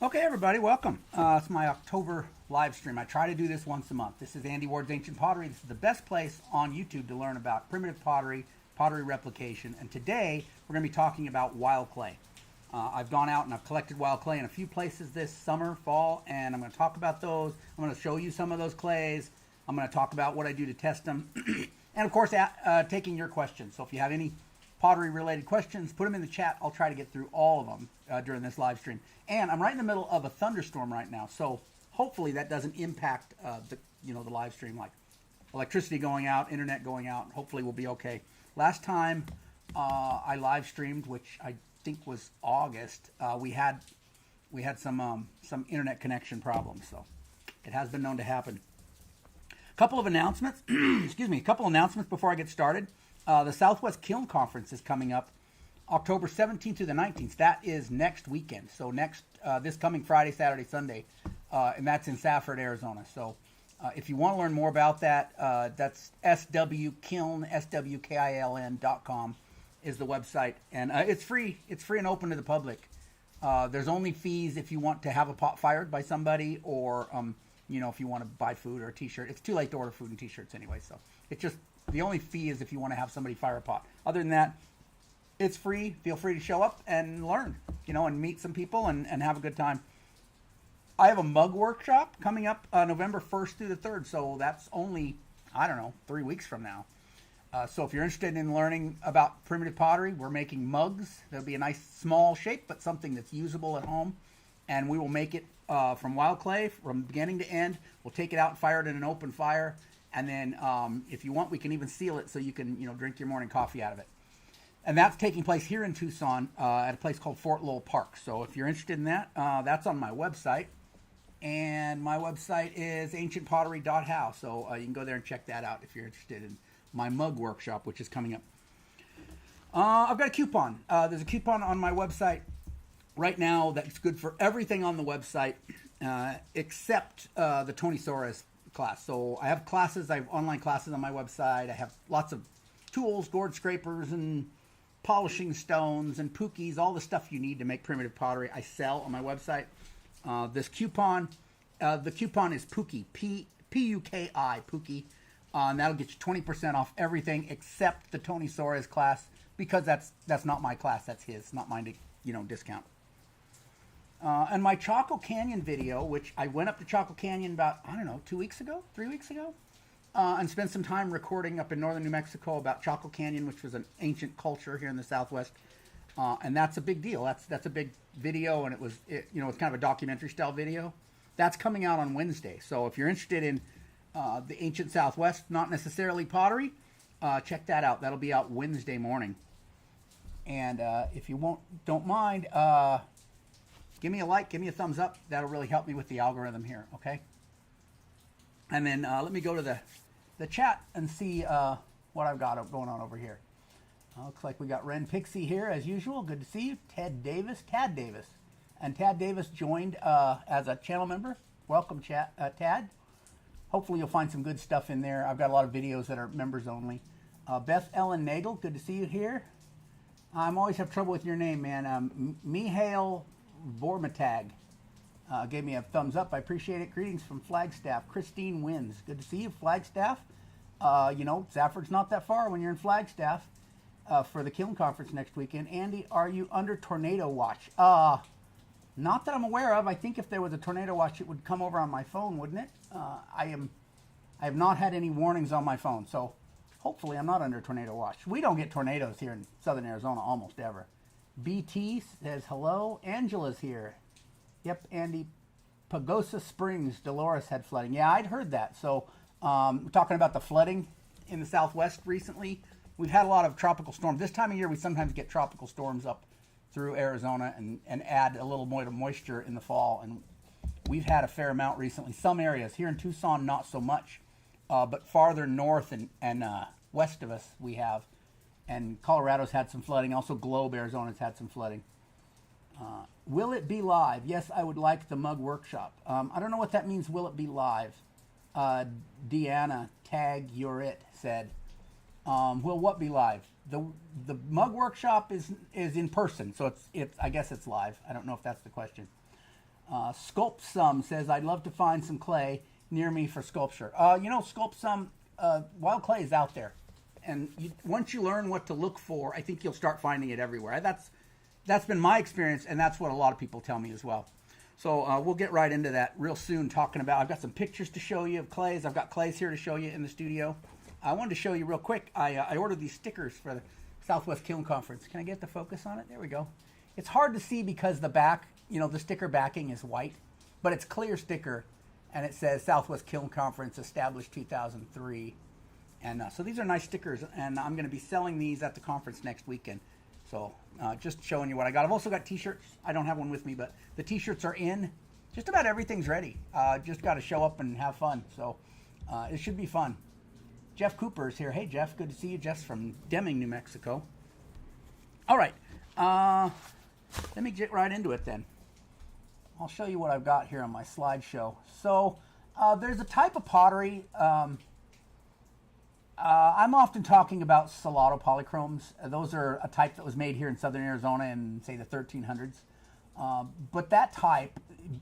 Okay, everybody, welcome. It's my October live stream. I try to do this once a month. This is Andy Ward's Ancient Pottery. This is the best place on YouTube to learn about primitive pottery, pottery replication, and today we're going to be talking about wild clay. I've gone out and I've collected wild clay in a few places this summer, fall, and I'm going to talk about those. I'm going to show you some of those clays. I'm going to talk about what I do to test them, and of course, taking your questions. So if you have any pottery-related questions, put them in the chat. I'll try to get through all of them during this live stream. And I'm right in the middle of a thunderstorm right now, so hopefully that doesn't impact the live stream, like electricity going out, internet going out. Hopefully we'll be okay. Last time I live streamed, which I think was August, we had some internet connection problems, so it has been known to happen. A couple of announcements. Excuse me. A couple announcements before I get started. The Southwest Kiln Conference is coming up October 17th through the 19th. That is next weekend. So this coming Friday, Saturday, Sunday, and that's in Safford, Arizona. So if you want to learn more about that, that's swkiln, swkiln.com is the website. And it's free. It's free and open to the public. There's only fees if you want to have a pot fired by somebody, or if you want to buy food or a t-shirt. It's too late to order food and t-shirts anyway, so it's just the only fee is if you want to have somebody fire a pot. Other than that, it's free. Feel free to show up and learn, and meet some people and have a good time. I have a mug workshop coming up November 1st through the 3rd, so that's only, 3 weeks from now. So if you're interested in learning about primitive pottery, we're making mugs. There'll be a nice small shape, but something that's usable at home. And we will make it from wild clay from beginning to end. We'll take it out and fire it in an open fire. And then if you want, we can even seal it so you can, drink your morning coffee out of it. And that's taking place here in Tucson at a place called Fort Lowell Park. So if you're interested in that, that's on my website. And my website is ancientpottery.how. So you can go there and check that out if you're interested in my mug workshop, which is coming up. I've got a coupon. There's a coupon on my website right now that's good for everything on the website except the Tony Soares class. So I have classes. I have online classes on my website. I have lots of tools, gourd scrapers, and polishing stones, and pookies, all the stuff you need to make primitive pottery. I sell on my website. This coupon, the coupon is Pookie, P-U-K-I, Pookie, and that'll get you 20% off everything except the Tony Soares class, because that's not my class. That's his, not mine to discount. And my Chaco Canyon video, which I went up to Chaco Canyon about, 3 weeks ago, and spent some time recording up in northern New Mexico about Chaco Canyon, which was an ancient culture here in the Southwest. And that's a big deal. That's a big video, and it's kind of a documentary style video. That's coming out on Wednesday. So if you're interested in the ancient Southwest, not necessarily pottery, check that out. That'll be out Wednesday morning. And if you don't mind, give me a like, give me a thumbs up. That'll really help me with the algorithm here, okay? And then let me go to the chat and see what I've got going on over here. Looks like we got Ren Pixie here as usual. Good to see you. Tad Davis. And Tad Davis joined as a channel member. Welcome, Tad. Hopefully you'll find some good stuff in there. I've got a lot of videos that are members only. Beth Ellen Nagel, good to see you here. I'm always have trouble with your name, man. Mihail Vormatag gave me a thumbs up. I appreciate it. Greetings from Flagstaff. Christine Wins. Good to see you, Flagstaff. Safford's not that far when you're in Flagstaff for the Kiln Conference next weekend. Andy, are you under tornado watch? Not that I'm aware of. I think if there was a tornado watch, it would come over on my phone, wouldn't it? I have not had any warnings on my phone, so hopefully I'm not under tornado watch. We don't get tornadoes here in southern Arizona almost ever. BT says hello. Angela's here. Yep, Andy. Pagosa Springs, Dolores had flooding. Yeah, I'd heard that. So we're talking about the flooding in the Southwest recently. We've had a lot of tropical storms. This time of year, we sometimes get tropical storms up through Arizona and add a little more moisture in the fall. And we've had a fair amount recently. Some areas. Here in Tucson, not so much. But farther north and west of us, we have. And Colorado's had some flooding. Also, Globe, Arizona's had some flooding. Will it be live? Yes, I would like the mug workshop. I don't know what that means, will it be live? Deanna, tag you're it, said. Will what be live? The mug workshop is in person, so it's I guess it's live. I don't know if that's the question. Sculpt Some says, I'd love to find some clay near me for sculpture. Sculpt Some, wild clay is out there. And once you learn what to look for, I think you'll start finding it everywhere. That's been my experience, and that's what a lot of people tell me as well. So we'll get right into that real soon, talking about, I've got some pictures to show you of clays. I've got clays here to show you in the studio. I wanted to show you real quick, I ordered these stickers for the Southwest Kiln Conference. Can I get the focus on it? There we go. It's hard to see because the back, the sticker backing is white, but it's clear sticker, and it says Southwest Kiln Conference, established 2003. And so these are nice stickers, and I'm going to be selling these at the conference next weekend. So just showing you what I got. I've also got t-shirts. I don't have one with me, but the t-shirts are in. Just about everything's ready. Just got to show up and have fun. So it should be fun. Jeff Cooper is here. Hey, Jeff. Good to see you. Jeff's from Deming, New Mexico. All right. Let me get right into it then. I'll show you what I've got here on my slideshow. So there's a type of pottery. I'm often talking about Salado polychromes. Those are a type that was made here in southern Arizona in, say, the 1300s. But that type,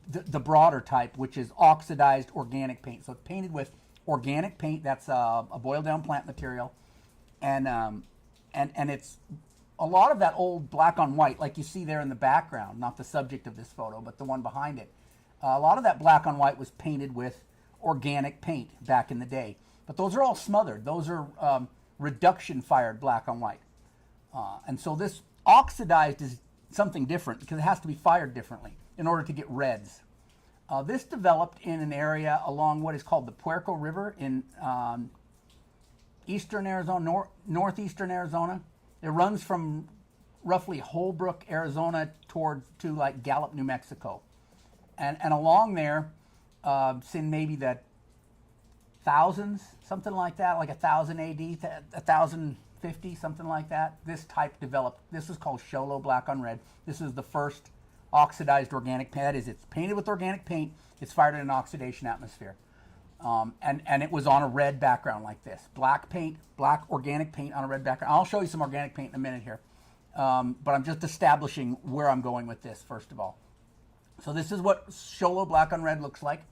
the broader type, which is oxidized organic paint. So it's painted with organic paint. That's a boiled down plant material. And it's a lot of that old black on white, like you see there in the background, not the subject of this photo, but the one behind it. A lot of that black on white was painted with organic paint back in the day. But those are all smothered. Those are reduction fired black on white. And so this oxidized is something different because it has to be fired differently in order to get reds. This developed in an area along what is called the Puerco River in eastern Arizona, northeastern Arizona. It runs from roughly Holbrook, Arizona to like Gallup, New Mexico. And along there, in maybe the thousands, something like that, like 1000 AD, 1050, something like that. This type developed. This is called Sholo black on red. This is the first oxidized organic paint. That is, it's painted with organic paint. It's fired in an oxidation atmosphere. And it was on a red background like this. Black paint, black organic paint on a red background. I'll show you some organic paint in a minute here. But I'm just establishing where I'm going with this, first of all. So this is what Sholo black on red looks like.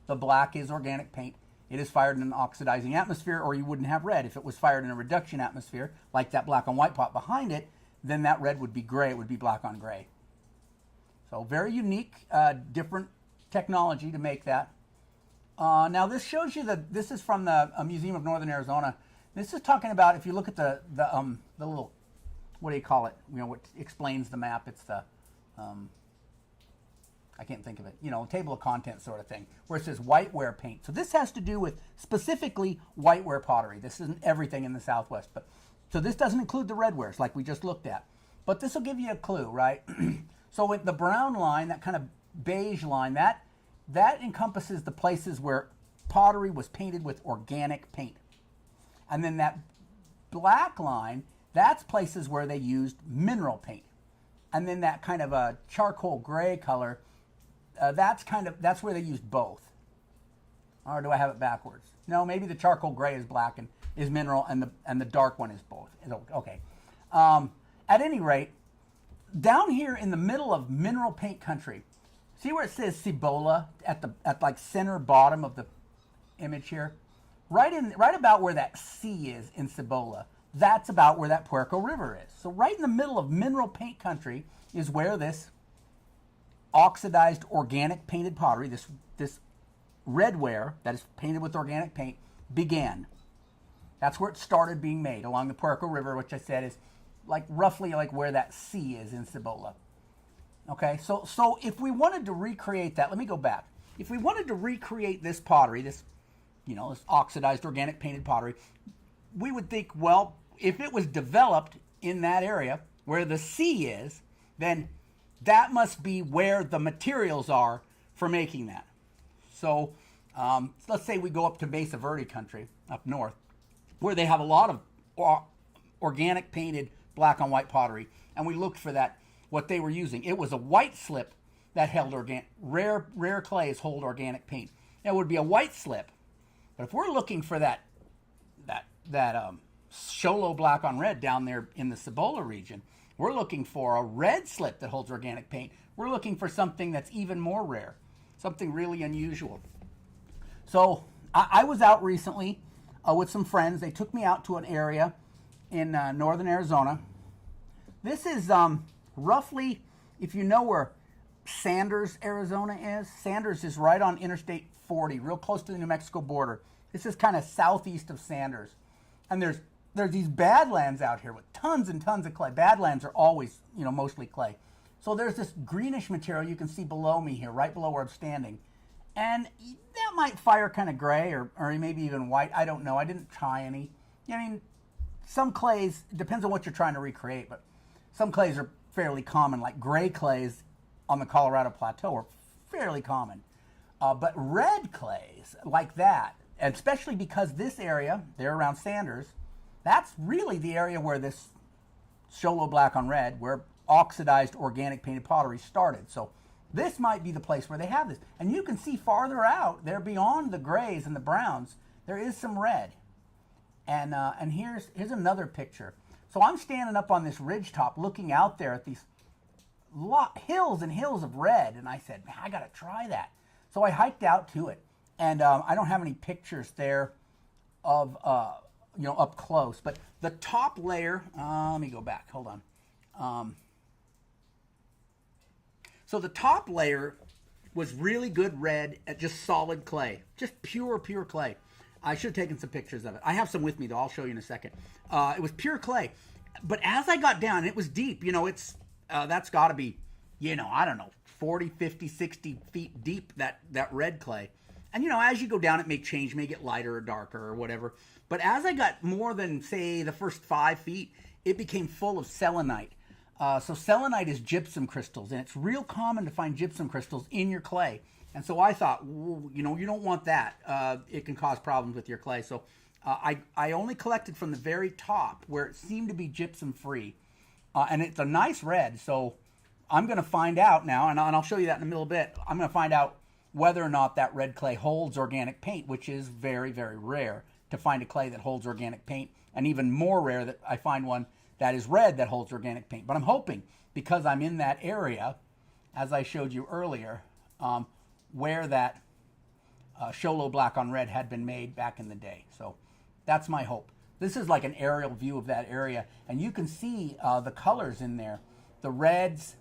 The black is organic paint. It is fired in an oxidizing atmosphere, or you wouldn't have red. If it was fired in a reduction atmosphere, like that black on white pot behind it, then that red would be gray. It would be black on gray. So very unique, different technology to make that. Now this shows you that this is from the Museum of Northern Arizona. This is talking about, if you look at the little, what do you call it? What explains the map? It's the I can't think of it, table of contents sort of thing, where it says whiteware paint. So this has to do with specifically whiteware pottery. This isn't everything in the Southwest, but so this doesn't include the redwares like we just looked at. But this will give you a clue, right? So with the brown line, that kind of beige line, that encompasses the places where pottery was painted with organic paint. And then that black line, that's places where they used mineral paint. And then that kind of a charcoal gray color, that's where they used both. Or do I have it backwards? No, maybe the charcoal gray is black and is mineral, and the dark one is both. Okay. At any rate, down here in the middle of mineral paint country, see where it says Cibola at like center bottom of the image here? Right about where that C is in Cibola, that's about where that Puerco River is. So right in the middle of mineral paint country is where this oxidized organic painted pottery, this redware that is painted with organic paint, began. That's where it started being made, along the Puerco River, which I said is roughly like where that C is in Cibola. Okay, so if we wanted to recreate that, let me go back. If we wanted to recreate this pottery, this oxidized organic painted pottery, we would think, well, if it was developed in that area where the C is, then that must be where the materials are for making that. So let's say we go up to Mesa Verde country up north, where they have a lot of organic painted black on white pottery, and we looked for that, what they were using. It was a white slip that held rare clays hold organic paint. It would be a white slip, but if we're looking for that Sholo black on red down there in the Cibola region, We're looking for a red slip that holds organic paint. We're looking for something that's even more rare, something really unusual. So I was out recently with some friends. They took me out to an area in northern Arizona. This is roughly, if you know where Sanders, Arizona is. Sanders is right on Interstate 40, real close to the New Mexico border. This is kind of southeast of Sanders. And there's these badlands out here with tons and tons of clay. Badlands are always, mostly clay. So there's this greenish material you can see below me here, right below where I'm standing. And that might fire kind of gray or maybe even white. I don't know. I didn't try any. I mean, some clays, it depends on what you're trying to recreate, but some clays are fairly common, like gray clays on the Colorado Plateau are fairly common. But red clays like that, and especially because this area, there around Sanders, that's really the area where this show low black on red, where oxidized organic painted pottery started. So this might be the place where they have this. And you can see farther out, there beyond the grays and the browns, there is some red. And here's another picture. So I'm standing up on this ridge top looking out there at these hills and hills of red, and I said, man, I gotta try that. So I hiked out to it, and I don't have any pictures there of up close, but the top layer, let me go back, hold on. So the top layer was really good red at just solid clay, just pure clay. I should have taken some pictures of it. I have some with me though, I'll show you in a second. It was pure clay, but as I got down, it was deep, it's that's got to be, I don't know, 40, 50, 60 feet deep, that red clay. And, as you go down, it may change, may get lighter or darker or whatever. But as I got more than, say, the first 5 feet, it became full of selenite. So selenite is gypsum crystals, and it's real common to find gypsum crystals in your clay. And so I thought, you don't want that. It can cause problems with your clay. So I only collected from the very top where it seemed to be gypsum free. And it's a nice red, so I'm going to find out now, and I'll show you that in a little bit. I'm going to find out whether or not that red clay holds organic paint, which is very, very rare to find a clay that holds organic paint, and even more rare that I find one that is red that holds organic paint. But I'm hoping, because I'm in that area, as I showed you earlier, where that show low black on red had been made back in the day. So that's my hope. This is like an aerial view of that area, and you can see the colors in there. The reds,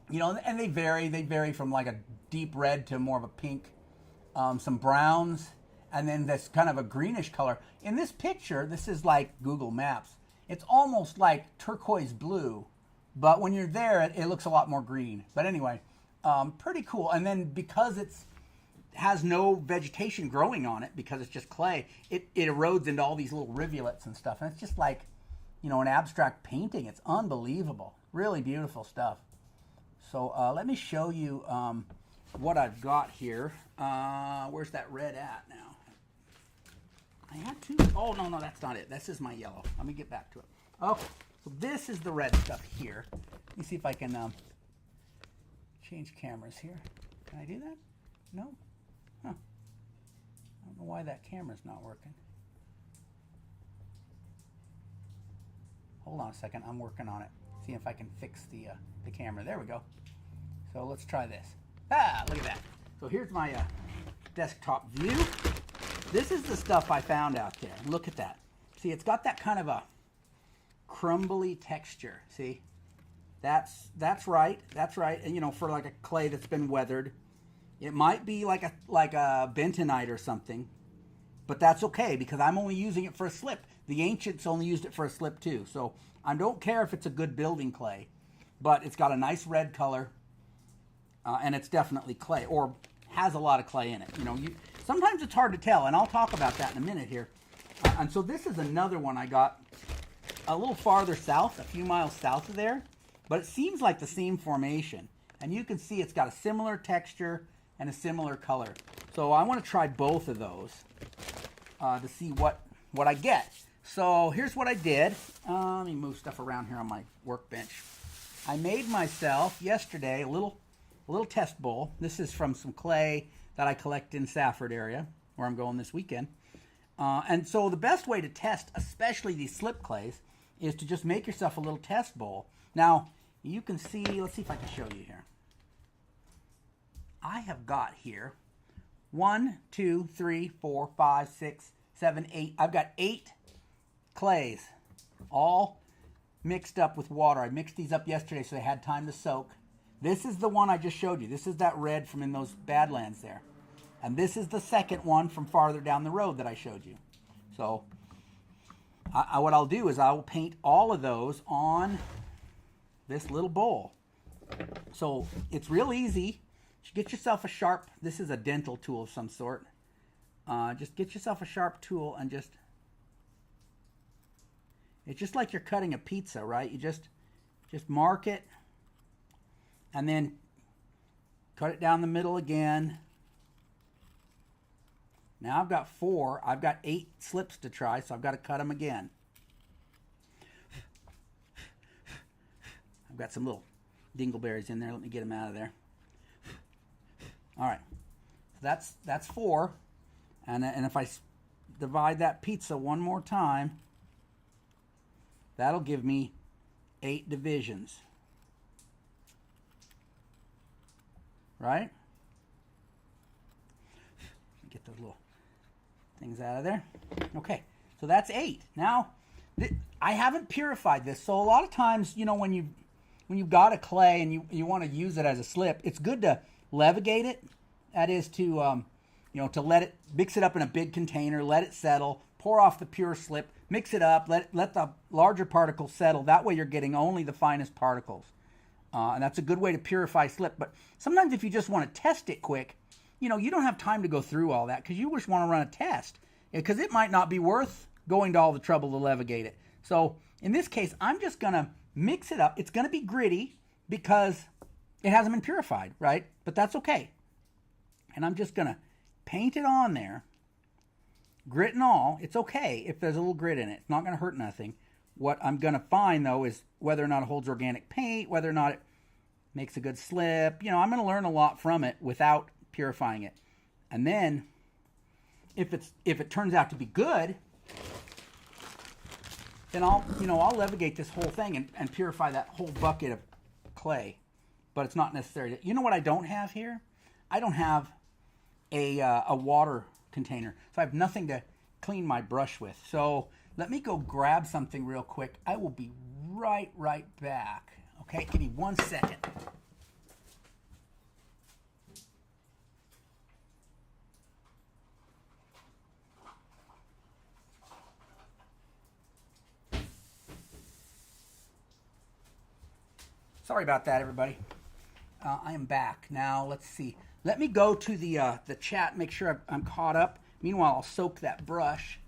and they vary from like a deep red to more of a pink, some browns, and then this kind of a greenish color. In this picture, this is like Google Maps. It's almost like turquoise blue, but when you're there, it looks a lot more green. But anyway, pretty cool. And then because it's has no vegetation growing on it, because it's just clay, it erodes into all these little rivulets and stuff, and it's just like an abstract painting. It's unbelievable, really beautiful stuff. So let me show you what I've got here. Where's that red at now? I had two. Oh, no, that's not it. This is my yellow. Let me get back to it. Okay, so this is the red stuff here. Let me see if I can change cameras here. Can I do that? No? Huh. I don't know why that camera's not working. Hold on a second. I'm working on it. See if I can fix the camera. There we go. So let's try this. Look at that. So here's my desktop view. This is the stuff I found out there. Look at that. See, it's got that kind of a crumbly texture. See? That's right. That's right. And for like a clay that's been weathered. It might be like a bentonite or something, but that's okay because I'm only using it for a slip. The ancients only used it for a slip too. So I don't care if it's a good building clay, but it's got a nice red color, and it's definitely clay, or has a lot of clay in it. Sometimes it's hard to tell, and I'll talk about that in a minute here. And so this is another one I got a little farther south, a few miles south of there, but it seems like the same formation. And you can see it's got a similar texture and a similar color. So I want to try both of those to see what I get. So here's what I did. Let me move stuff around here on my workbench. I made myself yesterday a little test bowl. This is from some clay that I collect in Safford area, where I'm going this weekend. And so the best way to test, especially these slip clays, is to just make yourself a little test bowl Now, you can see, let's see if I can show you here. I have got here 1, 2, 3, 4, 5, 6, 7, 8. I've got 8 clays all mixed up with water. I mixed these up yesterday so they had time to soak. This is the one I just showed you. This is that red from in those Badlands there. And this is the second one from farther down the road that I showed you. So what I'll do is I will paint all of those on this little bowl. So it's real easy. Just get yourself a sharp, this is a dental tool of some sort. Just get yourself a sharp tool and just, it's just like you're cutting a pizza, right? You just mark it and then cut it down the middle again. Now I've got 4. I've got 8 slips to try, so I've got to cut them again. I've got some little dingleberries in there. Let me get them out of there. All right, so that's 4, and if I divide that pizza one more time, that'll give me 8 divisions. Right? Get those little things out of there. Okay, so that's 8. Now, I haven't purified this, so a lot of times, you know, when you've got a clay and you want to use it as a slip, it's good to levigate it. That is to, you know, to let it, mix it up in a big container, let it settle, pour off the pure slip, mix it up, let the larger particles settle. That way you're getting only the finest particles. And that's a good way to purify slip. But sometimes if you just want to test it quick, you know, you don't have time to go through all that because you just want to run a test because it might not be worth going to all the trouble to levigate it. So in this case, I'm just going to mix it up. It's going to be gritty because it hasn't been purified, right? But that's okay. And I'm just going to paint it on there, grit and all. It's okay if there's a little grit in it. It's not going to hurt nothing. What I'm going to find, though, is whether or not it holds organic paint, whether or not it makes a good slip. You know, I'm going to learn a lot from it without purifying it. And then if it turns out to be good, then I'll levigate this whole thing and purify that whole bucket of clay. But it's not necessary. You know what I don't have here? I don't have a water container. So I have nothing to clean my brush with. So let me go grab something real quick. I will be right back. Okay, give me 1 second. Sorry about that, everybody. I am back. Now, let's see. Let me go to the chat, make sure I'm caught up. Meanwhile, I'll soak that brush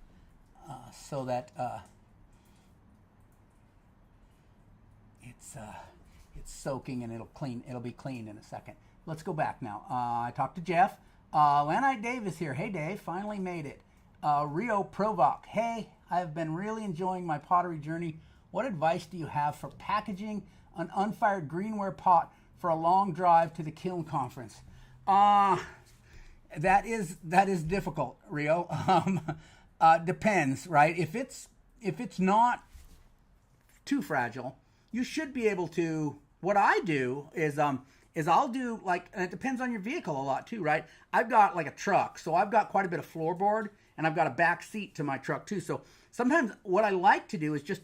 so that it's soaking and it'll be clean in a second. Let's go back now. I talked to Jeff. Lanite Dave is here. Hey, Dave. Finally made it. Rio Provoc. Hey, I've been really enjoying my pottery journey. What advice do you have for packaging an unfired greenware pot for a long drive to the kiln conference? That is difficult, Rio. Depends, right? If it's not too fragile, you should be able to. What I do is I'll do like, and it depends on your vehicle a lot too, right? I've got like a truck, so I've got quite a bit of floorboard, and I've got a back seat to my truck too. So sometimes what I like to do is just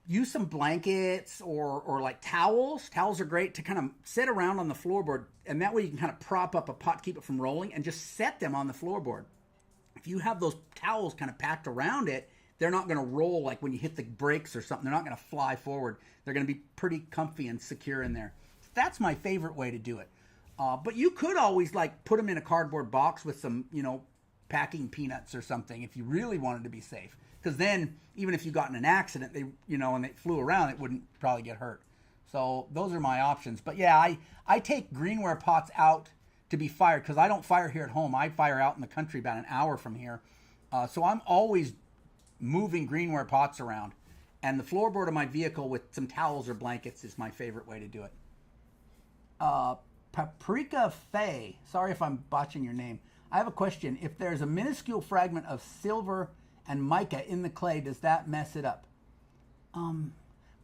use some blankets or like towels. Towels are great to kind of sit around on the floorboard, and that way you can kind of prop up a pot, keep it from rolling, and just set them on the floorboard. If you have those towels kind of packed around it, they're not going to roll like when you hit the brakes or something. They're not going to fly forward. They're going to be pretty comfy and secure in there. That's my favorite way to do it. But you could always like put them in a cardboard box with some, packing peanuts or something if you really wanted to be safe. Because then, even if you got in an accident, and they flew around, it wouldn't probably get hurt. So those are my options. But yeah, I take greenware pots out to be fired because I don't fire here at home. I fire out in the country about an hour from here. So I'm always moving greenware pots around. And the floorboard of my vehicle with some towels or blankets is my favorite way to do it. Paprika Faye, sorry if I'm botching your name. I have a question. If there's a minuscule fragment of silver and mica in the clay, does that mess it up?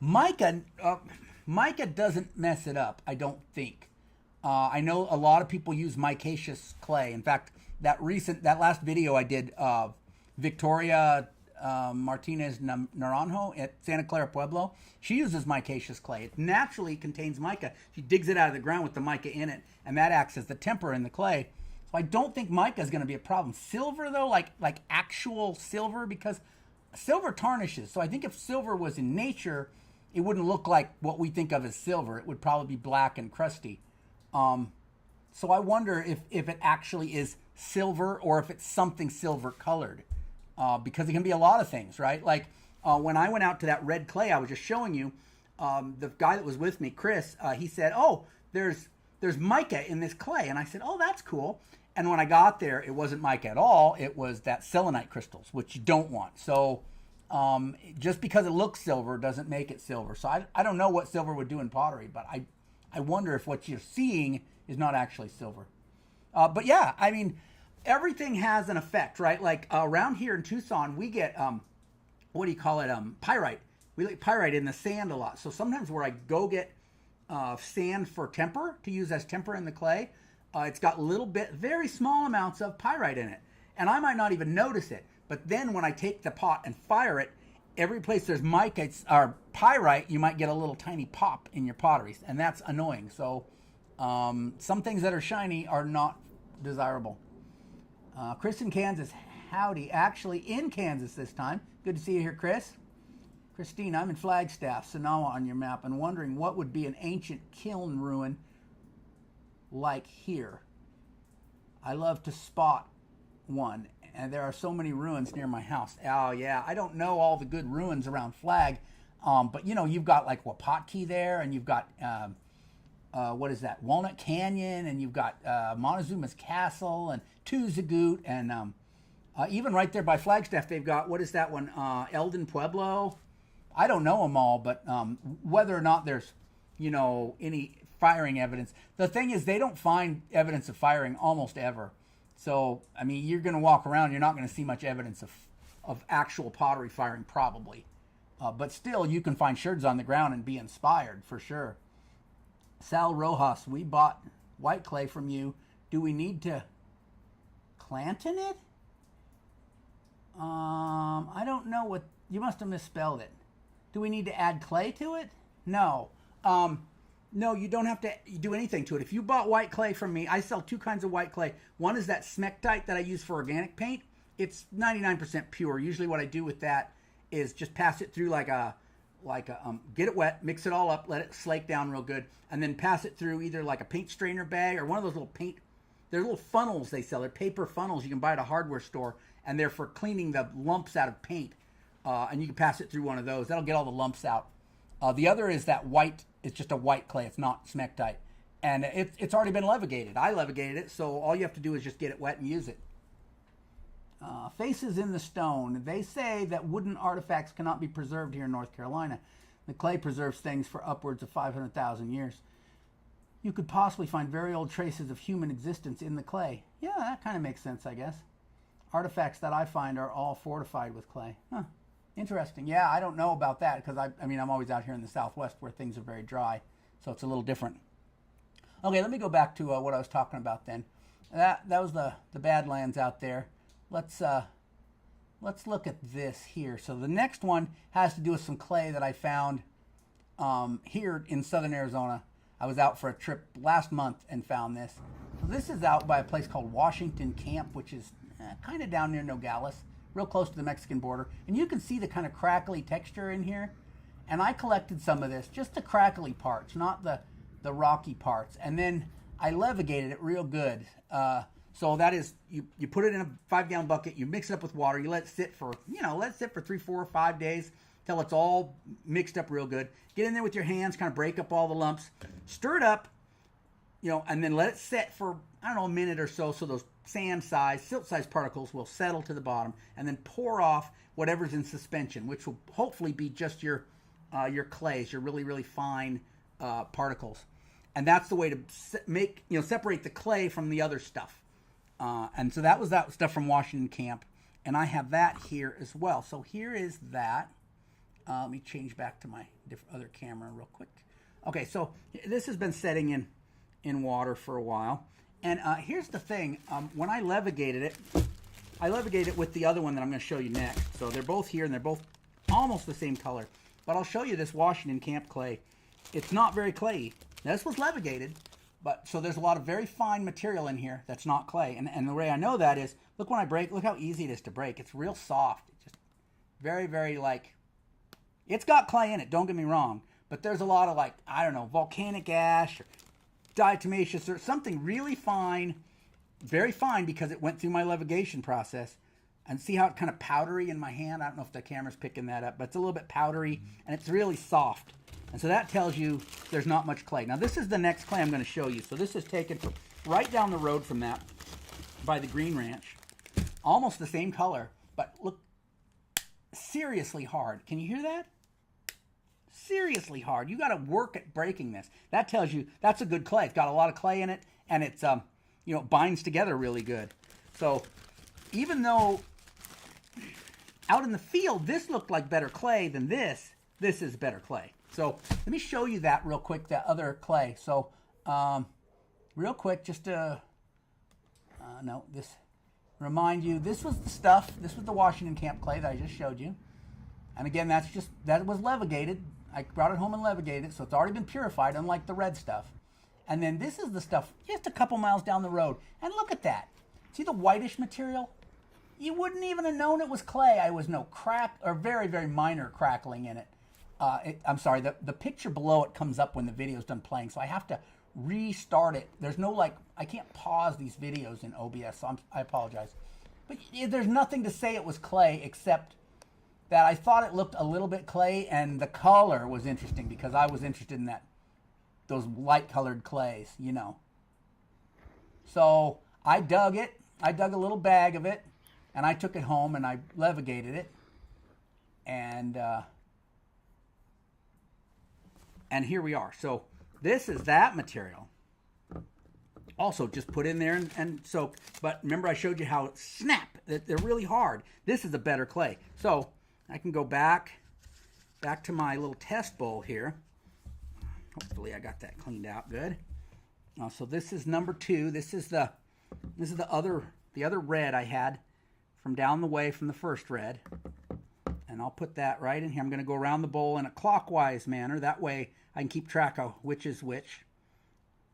Mica doesn't mess it up, I don't think. I know a lot of people use micaceous clay. In fact, that last video I did of Victoria Martinez Naranjo at Santa Clara Pueblo, she uses micaceous clay. It naturally contains mica. She digs it out of the ground with the mica in it, and that acts as the temper in the clay. So I don't think mica is going to be a problem. Silver, though, like actual silver, because silver tarnishes. So I think if silver was in nature, it wouldn't look like what we think of as silver. It would probably be black and crusty. So I wonder if it actually is silver or if it's something silver colored. Because it can be a lot of things, right? Like when I went out to that red clay I was just showing you, the guy that was with me, Chris, he said, "Oh, there's mica in this clay," and I said, "Oh, that's cool." And when I got there, it wasn't mica at all. It was that selenite crystals, which you don't want. So just because it looks silver doesn't make it silver. So I don't know what silver would do in pottery, but I wonder if what you're seeing is not actually silver. But yeah, I mean, everything has an effect, right? Like around here in Tucson, we get, what do you call it? Pyrite. We like pyrite in the sand a lot. So sometimes where I go get sand for temper, to use as temper in the clay, it's got very small amounts of pyrite in it. And I might not even notice it. But then when I take the pot and fire it, every place there's mica or pyrite, you might get a little tiny pop in your potteries. And that's annoying. So some things that are shiny are not desirable. Chris in Kansas, howdy. Actually in Kansas this time. Good to see you here, Chris. Christine, I'm in Flagstaff, Sonawa on your map, and wondering what would be an ancient kiln ruin like here. I love to spot one, and there are so many ruins near my house. Oh yeah, I don't know all the good ruins around Flag, but you know, you've got like Wapatki there, and you've got what is that, Walnut Canyon, and you've got Montezuma's Castle and Tuzagoot, and even right there by Flagstaff they've got, what is that one, Eldon Pueblo. I don't know them all, but whether or not there's, you know, any firing evidence, the thing is they don't find evidence of firing almost ever. So I mean, you're going to walk around, you're not going to see much evidence of actual pottery firing probably, but still you can find sherds on the ground and be inspired for sure. Sal Rojas, we bought white clay from you. Do we need to clant in it? I don't know what, you must have misspelled it. Do we need to add clay to it? No. No, you don't have to do anything to it. If you bought white clay from me, I sell two kinds of white clay. One is that smectite that I use for organic paint. It's 99% pure. Usually what I do with that is just pass it through get it wet, mix it all up, let it slake down real good, and then pass it through either like a paint strainer bag or one of those little they're little funnels they sell. They're paper funnels you can buy at a hardware store, and they're for cleaning the lumps out of paint. And you can pass it through one of those. That'll get all the lumps out. The other is that white, it's just a white clay. It's not smectite. And it's already been levigated. I levigated it, so all you have to do is just get it wet and use it. Faces in the stone. They say that wooden artifacts cannot be preserved here in North Carolina. The clay preserves things for upwards of 500,000 years. You could possibly find very old traces of human existence in the clay. Yeah, that kind of makes sense, I guess. Artifacts that I find are all fortified with clay. Huh. Interesting. Yeah, I don't know about that because I mean, I'm always out here in the Southwest where things are very dry, so it's a little different. Okay, let me go back to what I was talking about then. That was the Badlands out there. Let's look at this here. So the next one has to do with some clay that I found here in southern Arizona. I was out for a trip last month and found this. So this is out by a place called Washington Camp, which is kind of down near Nogales, real close to the Mexican border. And you can see the kind of crackly texture in here. And I collected some of this, just the crackly parts, not the rocky parts. And then I levigated it real good. So that is, you put it in a 5-gallon bucket, you mix it up with water, you let it sit for, 3, 4, 5 days till it's all mixed up real good. Get in there with your hands, kind of break up all the lumps, stir it up, and then let it set for, a minute or so those silt-sized particles will settle to the bottom, and then pour off whatever's in suspension, which will hopefully be just your clays, your really, really fine particles. And that's the way to separate the clay from the other stuff. And so that was that stuff from Washington Camp. And I have that here as well. So here is that. Let me change back to my other camera real quick. Okay, so this has been setting in water for a while. And here's the thing. When I levigated it with the other one that I'm going to show you next. So they're both here, and they're both almost the same color. But I'll show you this Washington Camp clay. It's not very clayey. Now, this was levigated, but so there's a lot of very fine material in here that's not clay. And the way I know that is, look when I break, look how easy it is to break. It's real soft. It's just very, very like, it's got clay in it, don't get me wrong. But there's a lot of like, I don't know, volcanic ash or diatomaceous or something really fine, very fine because it went through my levigation process. And see how it's kind of powdery in my hand? I don't know if the camera's picking that up, but it's a little bit powdery and it's really soft. And so that tells you there's not much clay. Now this is the next clay I'm going to show you. So this is taken from right down the road from that by the Green Ranch. Almost the same color, but look, seriously hard. Can you hear that? Seriously hard. You got to work at breaking this. That tells you that's a good clay. It's got a lot of clay in it, and it's you know, binds together really good. So even though out in the field this looked like better clay than this is better clay. So let me show you that real quick, that other clay. So real quick, just to remind you, this was the stuff. This was the Washington Camp clay that I just showed you. And again, that was levigated. I brought it home and levigated it, so it's already been purified, unlike the red stuff. And then this is the stuff just a couple miles down the road. And look at that. See the whitish material? You wouldn't even have known it was clay. I was no crack, or very, very minor crackling in it. I'm sorry, the picture below it comes up when the video's done playing, so I have to restart it. There's no, like, I can't pause these videos in OBS, so I apologize. But there's nothing to say it was clay except that I thought it looked a little bit clay, and the color was interesting because I was interested in those light-colored clays, you know. So I dug it. I dug a little bag of it, and I took it home, and I levigated it. And here we are. So this is that material. Also just put in there and soak. But remember I showed you how it snap. They're really hard. This is a better clay. So I can go back to my little test bowl here. Hopefully I got that cleaned out good. So this is number 2. This is the other red I had from down the way from the first red. And I'll put that right in here. I'm going to go around the bowl in a clockwise manner. That way I can keep track of which is which.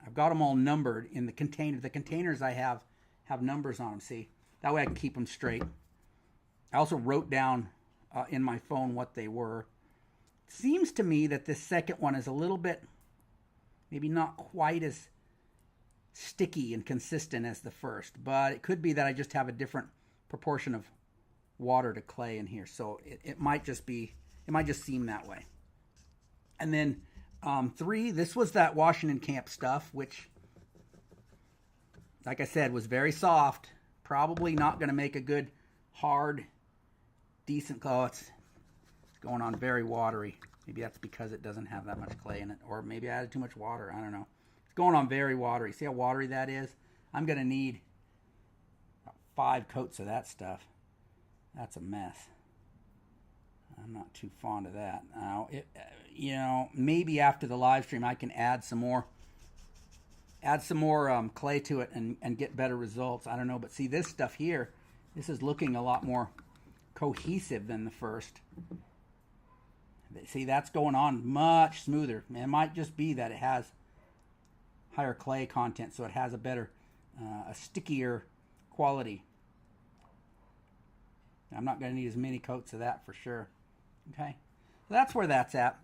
I've got them all numbered in the container. The containers I have numbers on them, see? That way I can keep them straight. I also wrote down in my phone what they were. Seems to me that this second one is a little bit, maybe not quite as sticky and consistent as the first, but it could be that I just have a different proportion of water to clay in here. So it might just seem that way. And then 3, this was that Washington Camp stuff, which, like I said, was very soft. Probably not going to make a good, hard, decent clay. It's going on very watery. Maybe that's because it doesn't have that much clay in it. Or maybe I added too much water. I don't know. It's going on very watery. See how watery that is? I'm going to need about 5 coats of that stuff. That's a mess. I'm not too fond of that. Now, you know, maybe after the live stream I can add some more clay to it and get better results. I don't know, but see this stuff here, this is looking a lot more cohesive than the first. See, that's going on much smoother. It might just be that it has higher clay content, so it has a better, a stickier quality. I'm not going to need as many coats of that for sure. Okay, so that's where that's at.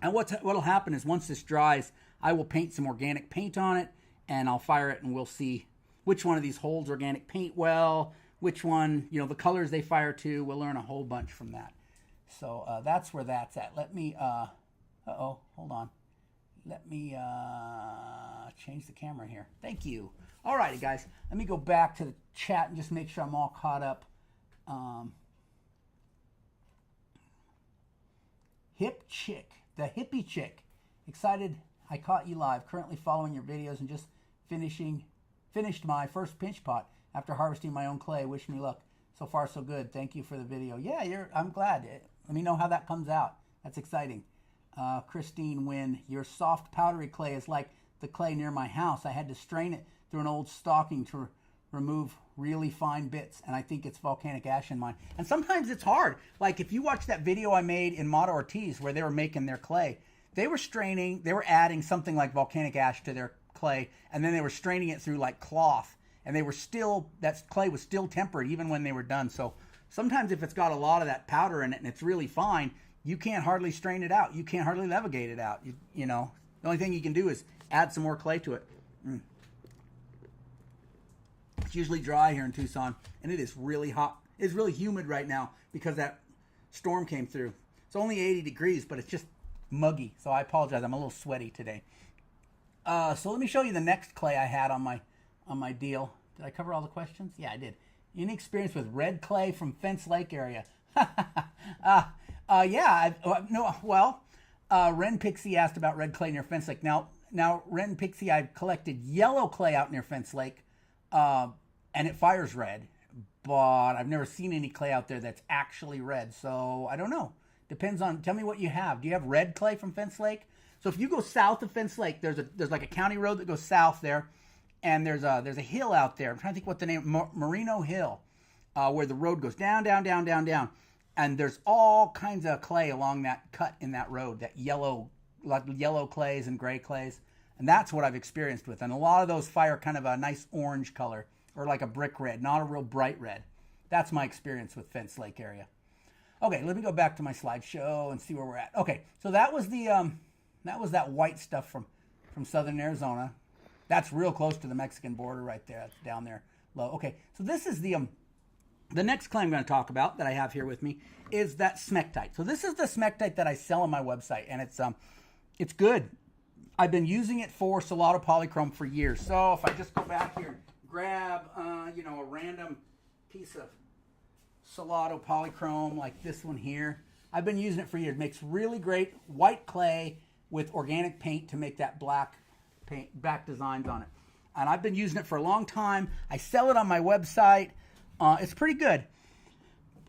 And what'll happen is once this dries, I will paint some organic paint on it, and I'll fire it, and we'll see which one of these holds organic paint well, which one, you know, the colors they fire to. We'll learn a whole bunch from that. So that's where that's at. Let me, hold on. Let me change the camera here. Thank you. All righty, guys. Let me go back to the chat and just make sure I'm all caught up. Hip chick, the hippie chick. Excited I caught you live. Currently following your videos and just finished my first pinch pot after harvesting my own clay. Wish me luck. So far so good. Thank you for the video. Yeah, I'm glad. Let me know how that comes out. That's exciting. Christine, when your soft powdery clay is like the clay near my house, I had to strain it through an old stocking to remove really fine bits, and I think it's volcanic ash in mine. And sometimes it's hard. Like if you watch that video I made in Mata Ortiz where they were making their clay, they were adding something like volcanic ash to their clay, and then they were straining it through like cloth, and that clay was still tempered even when they were done. So sometimes if it's got a lot of that powder in it and it's really fine, you can't hardly strain it out. You can't hardly levigate it out. You know, the only thing you can do is add some more clay to it. It's usually dry here in Tucson, and it is really hot. It's really humid right now because that storm came through. It's only 80 degrees, but it's just muggy, so I apologize. I'm a little sweaty today. So let me show you the next clay I had on my deal. Did I cover all the questions? Yeah, I did. Any experience with red clay from Fence Lake area? Yeah. Ren Pixie asked about red clay near Fence Lake. Now, Ren Pixie, I've collected yellow clay out near Fence Lake, and it fires red, but I've never seen any clay out there that's actually red, so I don't know. Depends on, tell me what you have. Do you have red clay from Fence Lake? So if you go south of Fence Lake, there's like a county road that goes south there, and there's a hill out there. I'm trying to think what the name, Merino Hill, where the road goes down, down, down, down, down. And there's all kinds of clay along that cut in that road, that yellow clays and gray clays. And that's what I've experienced with. And a lot of those fire kind of a nice orange color, or like a brick red, not a real bright red. That's my experience with Fence Lake area. Okay, let me go back to my slideshow and see where we're at. Okay, so that was that white stuff from southern Arizona. That's real close to the Mexican border right there. That's down there low. Okay, so this is the next clay I'm going to talk about that I have here with me is that smectite. So this is the smectite that I sell on my website, and it's good. I've been using it for Solado polychrome for years. So if I just go back here, grab a random piece of Solado polychrome like this one here. I've been using it for years. It makes really great white clay with organic paint to make that black designs on it. And I've been using it for a long time. I sell it on my website. It's pretty good.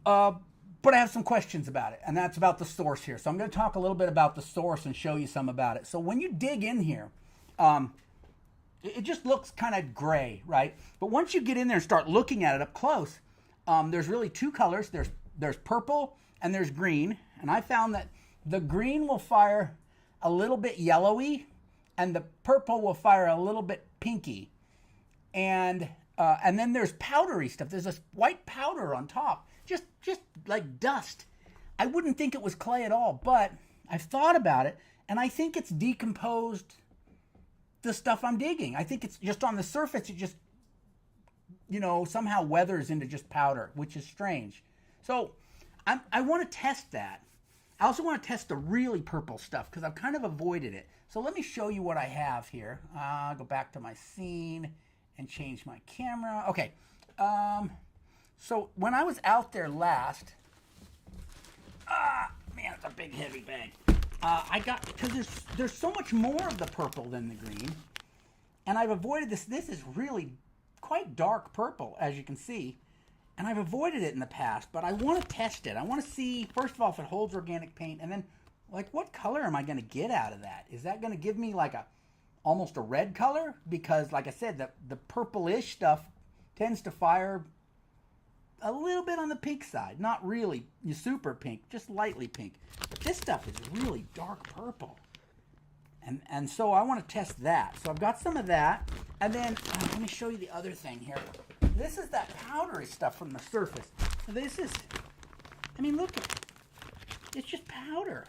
But I have some questions about it, and that's about the source here. So I'm going to talk a little bit about the source and show you some about it. So when you dig in here, it just looks kind of gray, right? But once you get in there and start looking at it up close, there's really two colors. There's purple and there's green. And I found that the green will fire a little bit yellowy, and the purple will fire a little bit pinky. And then there's powdery stuff. There's this white powder on top, just like dust. I wouldn't think it was clay at all, but I've thought about it, and I think it's decomposed the stuff I'm digging. I think it's just on the surface, it just, somehow weathers into just powder, which is strange. So I want to test that. I also want to test the really purple stuff because I've kind of avoided it. So let me show you what I have here. I'll go back to my scene and change my camera. Okay. So when I was out there last, man, it's a big heavy bag. Because there's so much more of the purple than the green, and I've avoided this. This is really quite dark purple, as you can see, and I've avoided it in the past, but I want to test it. I want to see, first of all, if it holds organic paint, and then, like, what color am I going to get out of that? Is that going to give me, like, almost a red color? Because, like I said, the purplish stuff tends to fire a little bit on the pink side. Not really super pink, just lightly pink. But this stuff is really dark purple. And so I want to test that. So I've got some of that. And then, let me show you the other thing here. This is that powdery stuff from the surface. So this is, look, it's just powder.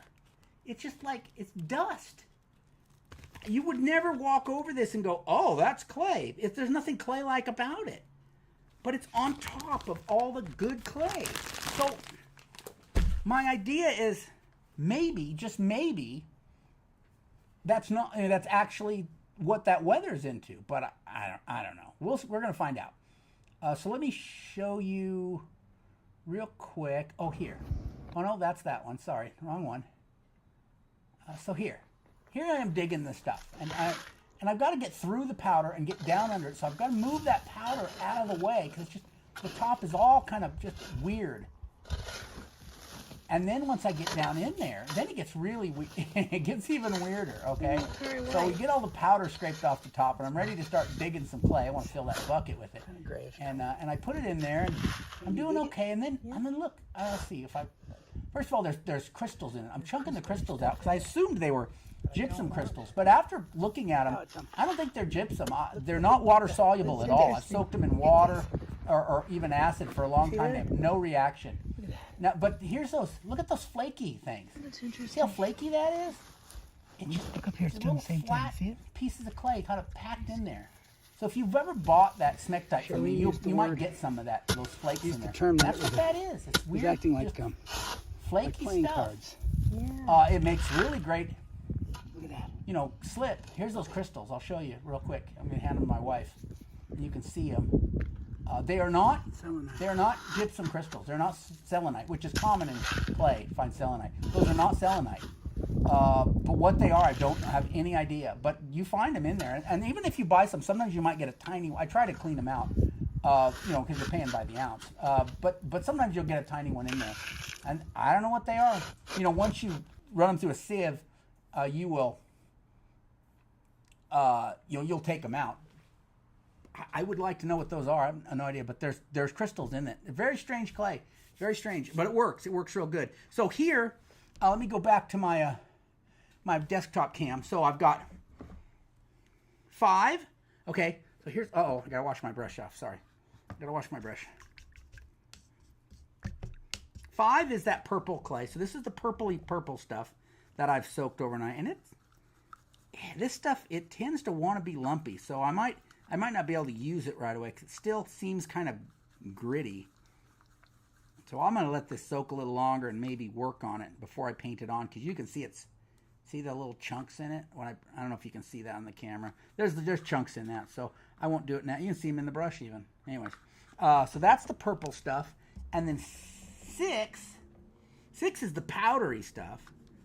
It's just like, it's dust. You would never walk over this and go, oh, that's clay. There's nothing clay-like about it. But it's on top of all the good clay. So my idea is maybe, just maybe, that's actually what that weather's into. But I don't know. We're going to find out. So let me show you real quick. Oh, here. Oh, no, that's that one. Sorry, wrong one. So here I am digging this stuff. And I've got to get through the powder and get down under it. So I've got to move that powder out of the way because it's just, the top is all kind of just weird. And then once I get down in there, then it gets really, it gets even weirder, okay? So we get all the powder scraped off the top, and I'm ready to start digging some clay. I want to fill that bucket with it. And I put it in there, and I'm doing okay. And then look, let's see if I. First of all, there's crystals in it. I'm chunking the crystals out because I assumed they were gypsum crystals, but after looking at them, I don't think they're gypsum. They're not water soluble at all. I've soaked them in water or even acid for a long time. They have no reaction. Now, but here's those. Look at those flaky things. That's interesting. See how flaky that is? It just look up here. It's doing the same thing. See it? Pieces of clay kind of packed in there. So if you've ever bought that smectite from me, you might get some of that. Those flakes in there. That's what that is. It's weird. It's acting like flaky like playing stuff. cards. Yeah. It makes really great. Look at that. You know, slip. Here's those crystals. I'll show you real quick. I'm going to hand them to my wife. You can see them. They are not gypsum crystals. They're not selenite, which is common in clay to find selenite. Those are not selenite. But what they are, I don't have any idea. But you find them in there, and even if you buy some, sometimes you might get a tiny. I try to clean them out, you know, because you're paying by the ounce. But sometimes you'll get a tiny one in there, and I don't know what they are. You know, once you run them through a sieve, you will. You'll take them out. I would like to know what those are. I have no idea, but there's crystals in it. Very strange clay, very strange, but it works. It works real good. So here, let me go back to my my desktop cam. So I've got 5. Okay, so here's. I gotta wash my brush off. Sorry, I gotta wash my brush. 5 is that purple clay. So this is the purple stuff that I've soaked overnight, and this stuff it tends to want to be lumpy. So I might not be able to use it right away because it still seems kind of gritty. So I'm going to let this soak a little longer and maybe work on it before I paint it on, because you can see see the little chunks in it? I don't know if you can see that on the camera. There's chunks in that, so I won't do it now. You can see them in the brush even. Anyways, so that's the purple stuff. And then 6 is the powdery stuff.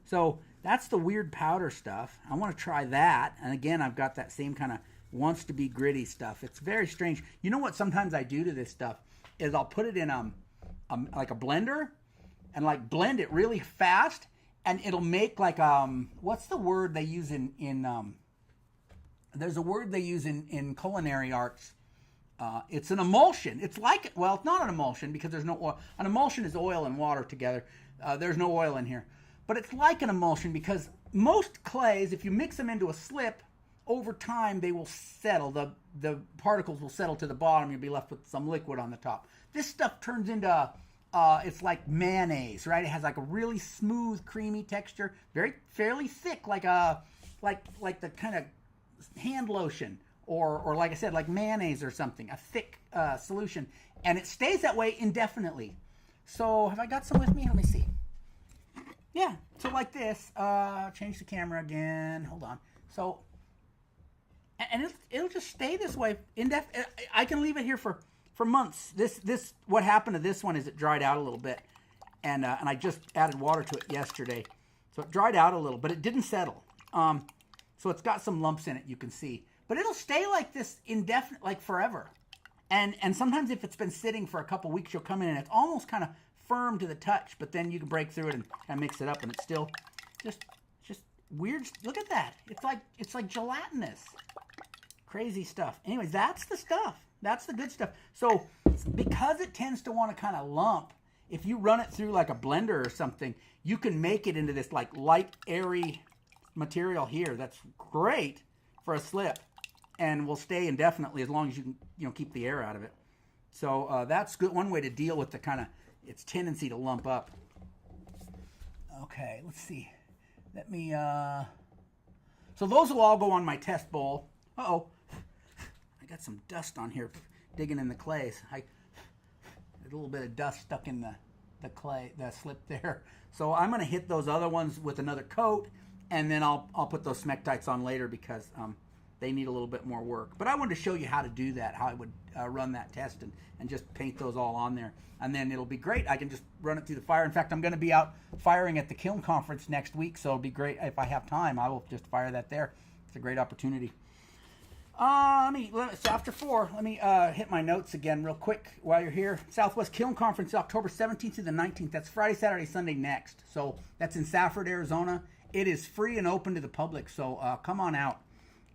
So that's the weird powder stuff. I want to try that. And again, I've got that same kind of wants to be gritty stuff. It's very strange. You know what sometimes I do to this stuff is I'll put it in like a blender and like blend it really fast, and it'll make like what's the word they use in there's a word they use in culinary arts. It's an emulsion. It's like, well, it's not an emulsion because there's no oil. An emulsion is oil and water together. There's no oil in here, but it's like an emulsion because most clays, if you mix them into a slip, over time they will settle. The particles will settle to the bottom. You'll be left with some liquid on the top. This stuff turns into it's like mayonnaise, right? It has like a really smooth, creamy texture, fairly thick, like the kind of hand lotion, or like I said, like mayonnaise or something, a thick solution, and it stays that way indefinitely. So have I got some with me? Let me see. Yeah, so like this. Change the camera again. Hold on. So. And it'll just stay this way indefinitely. I can leave it here for months. This what happened to this one is it dried out a little bit, and I just added water to it yesterday, so it dried out a little, but it didn't settle. So it's got some lumps in it, you can see, but it'll stay like this indefinite, like forever. And sometimes if it's been sitting for a couple weeks, you'll come in and it's almost kind of firm to the touch, but then you can break through it and kind of mix it up, and it's still just weird. Look at that. It's like gelatinous. Crazy stuff. Anyways, that's the stuff. That's the good stuff. So because it tends to want to kind of lump, if you run it through like a blender or something, you can make it into this like light, airy material here. That's great for a slip and will stay indefinitely as long as you can keep the air out of it. So that's good. One way to deal with the kind of its tendency to lump up. Okay, let's see. Let me. So those will all go on my test bowl. Uh-oh. I got some dust on here digging in the clays. There's a little bit of dust stuck in the clay, the slip there. So I'm going to hit those other ones with another coat, and then I'll put those smectites on later because they need a little bit more work. But I wanted to show you how to do that, how I would run that test and just paint those all on there. And then it'll be great. I can just run it through the fire. In fact, I'm going to be out firing at the Kiln Conference next week, so it'll be great. If I have time, I will just fire that there. It's a great opportunity. It's after 4. Let me hit my notes again real quick while you're here. Southwest Kiln Conference, October 17th to the 19th. That's Friday, Saturday, Sunday next. So that's in Safford, Arizona. It is free and open to the public, so come on out.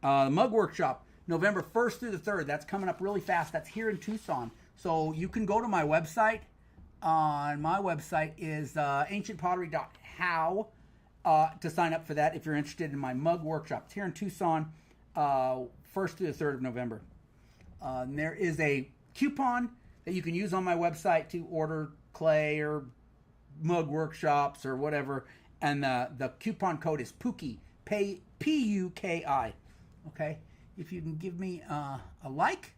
The Mug Workshop, November 1st through the 3rd. That's coming up really fast. That's here in Tucson. So you can go to my website. My website is ancientpottery.how to sign up for that if you're interested in my Mug Workshop. It's here in Tucson. 1st through the 3rd of November. And there is a coupon that you can use on my website to order clay or mug workshops or whatever. And the coupon code is PUKI, P-U-K-I. Okay? If you can give me a like,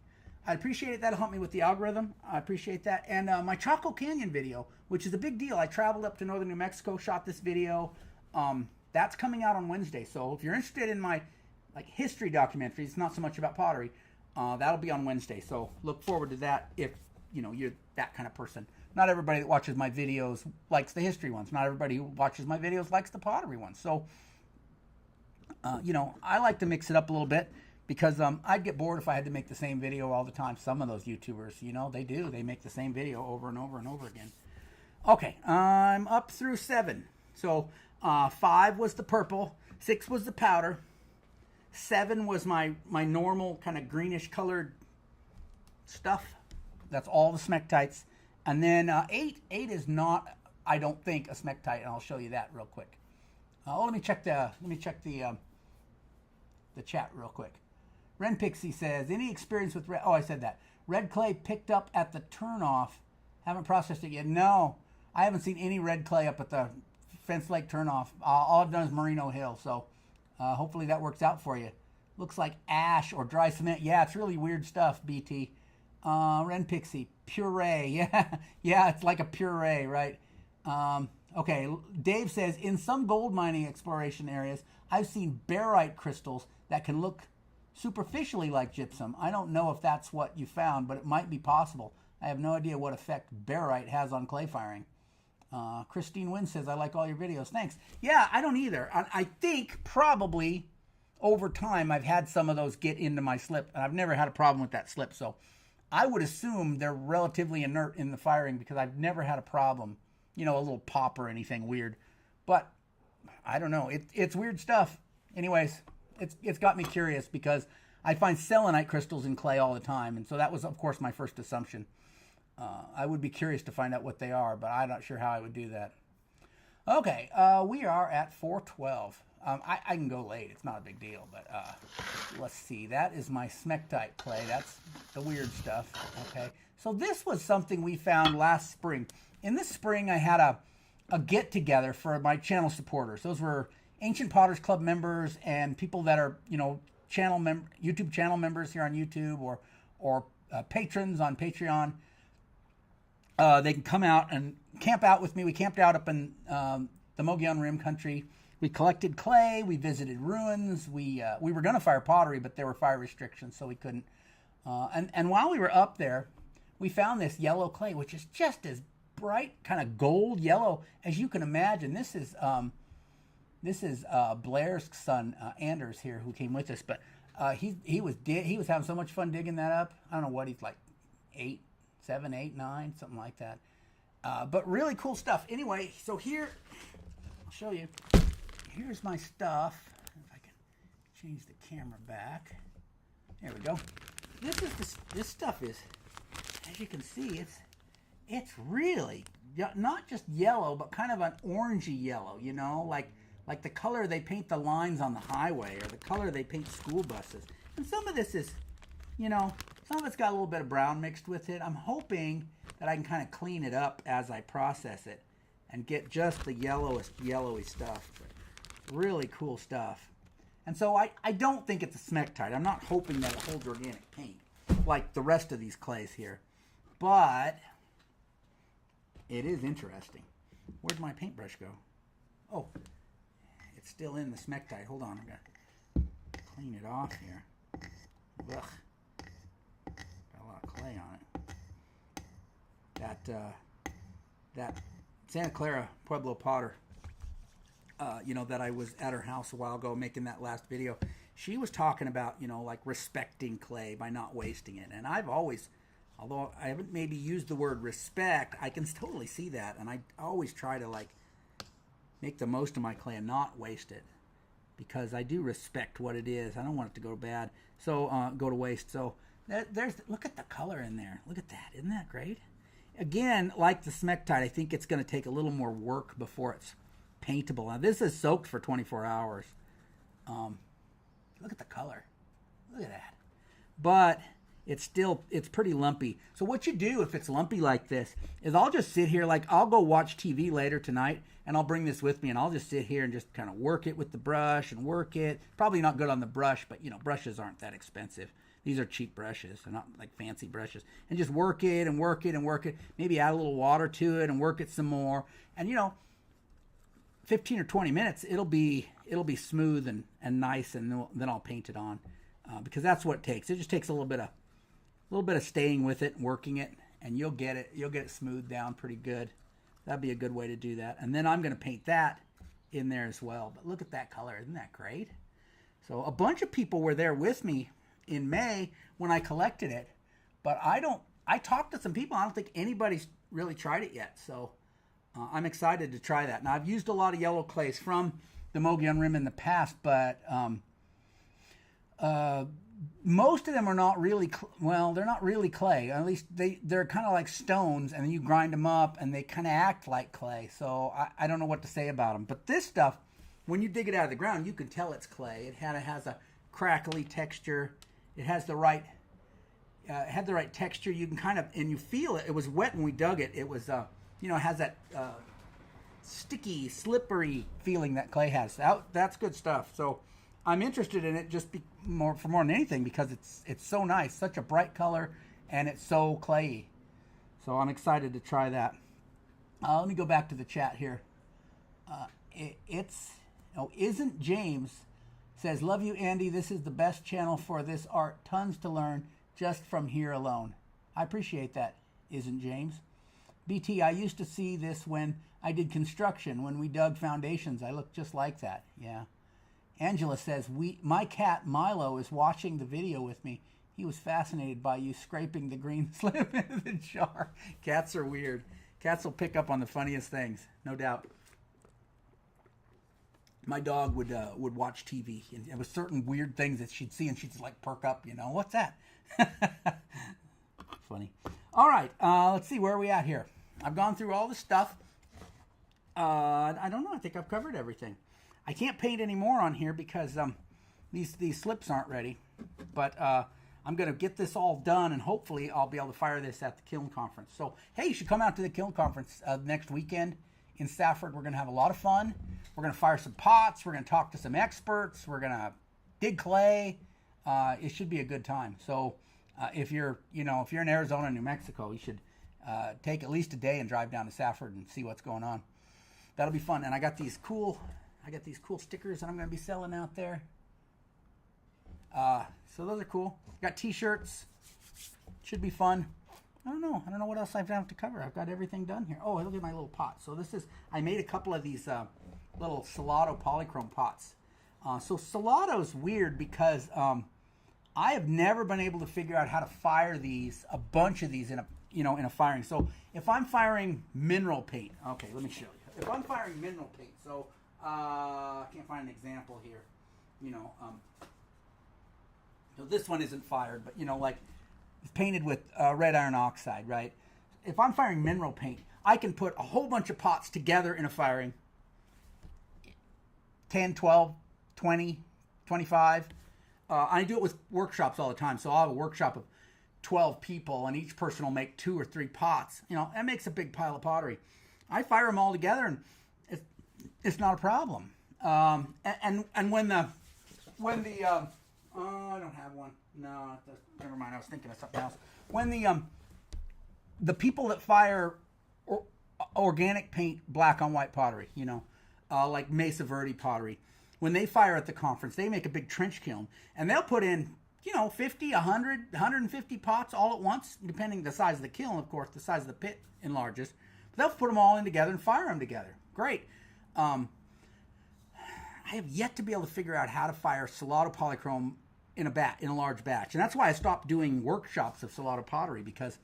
I'd appreciate it. That'll help me with the algorithm. I appreciate that. And my Chaco Canyon video, which is a big deal. I traveled up to northern New Mexico, shot this video. That's coming out on Wednesday. So if you're interested in my history documentaries, it's not so much about pottery. That'll be on Wednesday, so look forward to that if you're that kind of person. Not everybody that watches my videos likes the history ones. Not everybody who watches my videos likes the pottery ones. So, I like to mix it up a little bit because I'd get bored if I had to make the same video all the time. Some of those YouTubers, they do. They make the same video over and over and over again. Okay, I'm up through 7. So 5 was the purple, 6 was the powder, 7 was my normal kind of greenish colored stuff. That's all the smectites. And then 8 is not, I don't think, a smectite, and I'll show you that real quick. Let me check the chat real quick. Ren Pixie says, any experience with red? Oh, I said that. Red clay picked up at the turnoff. Haven't processed it yet. No, I haven't seen any red clay up at the Fence Lake turnoff. All I've done is Merino Hill, so hopefully that works out for you. Looks like ash or dry cement. Yeah, it's really weird stuff, BT. Ren Pixie, puree. Yeah, it's like a puree, right? Okay, Dave says, in some gold mining exploration areas, I've seen barite crystals that can look superficially like gypsum. I don't know if that's what you found, but it might be possible. I have no idea what effect barite has on clay firing. Christine Wynn says, I like all your videos. Thanks. Yeah, I don't either. I think probably over time I've had some of those get into my slip, and I've never had a problem with that slip. So I would assume they're relatively inert in the firing because I've never had a problem, a little pop or anything weird. But I don't know. It's weird stuff. Anyways, it's got me curious because I find selenite crystals in clay all the time. And so that was, of course, my first assumption. I would be curious to find out what they are, but I'm not sure how I would do that. Okay, we are at 412. I can go late. It's not a big deal, but let's see. That is my smectite clay. That's the weird stuff. Okay, so this was something we found last spring. In this spring, I had a get-together for my channel supporters. Those were Ancient Potters Club members and people that are, YouTube channel members here on YouTube or patrons on Patreon. They can come out and camp out with me. We camped out up in the Mogollon Rim country. We collected clay. We visited ruins. We were going to fire pottery, but there were fire restrictions, so we couldn't. And while we were up there, we found this yellow clay, which is just as bright, kind of gold yellow as you can imagine. This is Blair's son, Anders here, who came with us. But he was having so much fun digging that up. I don't know what he's like, 7, 8, 9, something like that. But really cool stuff. Anyway, so here, I'll show you. Here's my stuff. If I can change the camera back. There we go. This stuff is, as you can see, it's really not just yellow, but kind of an orangey yellow. Like the color they paint the lines on the highway, or the color they paint school buses. And some of this is, some of it's got a little bit of brown mixed with it. I'm hoping that I can kind of clean it up as I process it and get just the yellowest yellowy stuff. Really cool stuff. And so I don't think it's a smectite. I'm not hoping that it holds organic paint like the rest of these clays here. But it is interesting. Where'd my paintbrush go? Oh, it's still in the smectite. Hold on, I'm going to clean it off here. Ugh. Got a lot of clay on it. That Santa Clara Pueblo potter, that I was at her house a while ago making that last video. she was talking about, you know, like respecting clay by not wasting it. And I've always, although I haven't maybe used the word respect, I can totally see that. And I always try to like make the most of my clay and not waste it, because I do respect what it is. I don't want it to go bad, so go to waste. So look at the color in there. Look at that. Isn't that great? Again, like the smectite, I think it's going to take a little more work before it's paintable. Now this is soaked for 24 hours. Look at the color. Look at that. But it's pretty lumpy. So what you do if it's lumpy like this is I'll just sit here, like I'll go watch TV later tonight and I'll bring this with me and I'll just sit here and just kind of work it with the brush and work it. Probably not good on the brush, but you know, brushes aren't that expensive. These are cheap brushes. They're not like fancy brushes. And just work it and work it and work it. Maybe add a little water to it and work it some more. And you know, 15 or 20 minutes, it'll be smooth and nice, and then I'll paint it on, because that's what it takes. It just takes a little bit of staying with it and working it, and you'll get it smoothed down pretty good. That'd be a good way to do that. And then I'm going to paint that in there as well. But look at that color. Isn't that great? So a bunch of people were there with me in May when I collected it, but I talked to some people. I don't think anybody's really tried it yet. So I'm excited to try that. Now, I've used a lot of yellow clays from the Mogollon Rim in the past, but most of them are not really, they're not really clay. At least they're kind of like stones, and then you grind them up, and they kind of act like clay. So I don't know what to say about them. But this stuff, when you dig it out of the ground, you can tell it's clay. It has a crackly texture. It has the right, had the right texture. You can kind of, and you feel it. It was wet when we dug it. It was, you know, it has that sticky, slippery feeling that clay has. That's good stuff. So I'm interested in it just for more than anything, because it's so nice, such a bright color, and it's so clayey. So I'm excited to try that. Let me go back to the chat here. Isn't James says, love you, Andy. This is the best channel for this art. Tons to learn just from here alone. I appreciate that, Isn't James. BT, I used to see this when I did construction, when we dug foundations. I looked just like that. Yeah. Angela says, my cat Milo is watching the video with me. He was fascinated by you scraping the green slip into the jar. Cats are weird. Cats will pick up on the funniest things, no doubt. My dog would watch TV, and there was certain weird things that she'd see, and she'd just like perk up, you know. What's that? Funny. All right, let's see, where are we at here? I've gone through all the stuff. I don't know. I think I've covered everything. I can't paint any more on here because these slips aren't ready. But I'm going to get this all done, and hopefully I'll be able to fire this at the Kiln Conference. So, hey, you should come out to the Kiln Conference next weekend in Stafford. We're going to have a lot of fun. We're going to fire some pots. We're going to talk to some experts. We're going to dig clay. It should be a good time. So if you're in Arizona, New Mexico, you should take at least a day and drive down to Stafford and see what's going on. That'll be fun. And I got these cool stickers that I'm going to be selling out there. So those are cool. Got t-shirts. Should be fun. I don't know what else I've got to cover. I've got everything done here. Oh, look at my little pot. So I made a couple of these little Salado polychrome pots. So Salado's weird because I have never been able to figure out how to fire a bunch of these in a firing. So if I'm firing mineral paint, okay, let me show you. If I'm firing mineral paint, so I can't find an example here. So this one isn't fired, but like it's painted with red iron oxide, right? If I'm firing mineral paint, I can put a whole bunch of pots together in a firing. 10, 12, 20, 25. I do it with workshops all the time. So I'll have a workshop of 12 people, and each person will make 2 or 3 pots. That makes a big pile of pottery. I fire them all together, and it's not a problem. And when the I don't have one. No, never mind. I was thinking of something else. When the people that fire organic paint black on white pottery, like Mesa Verde pottery, when they fire at the conference, they make a big trench kiln, and they'll put in 50, 100, 150 pots all at once, depending the size of the kiln. Of course, the size of the pit enlarges. But they'll put them all in together and fire them together. Great. I I have yet to be able to figure out how to fire Salado polychrome in a large batch, and that's why I stopped doing workshops of Salado pottery, because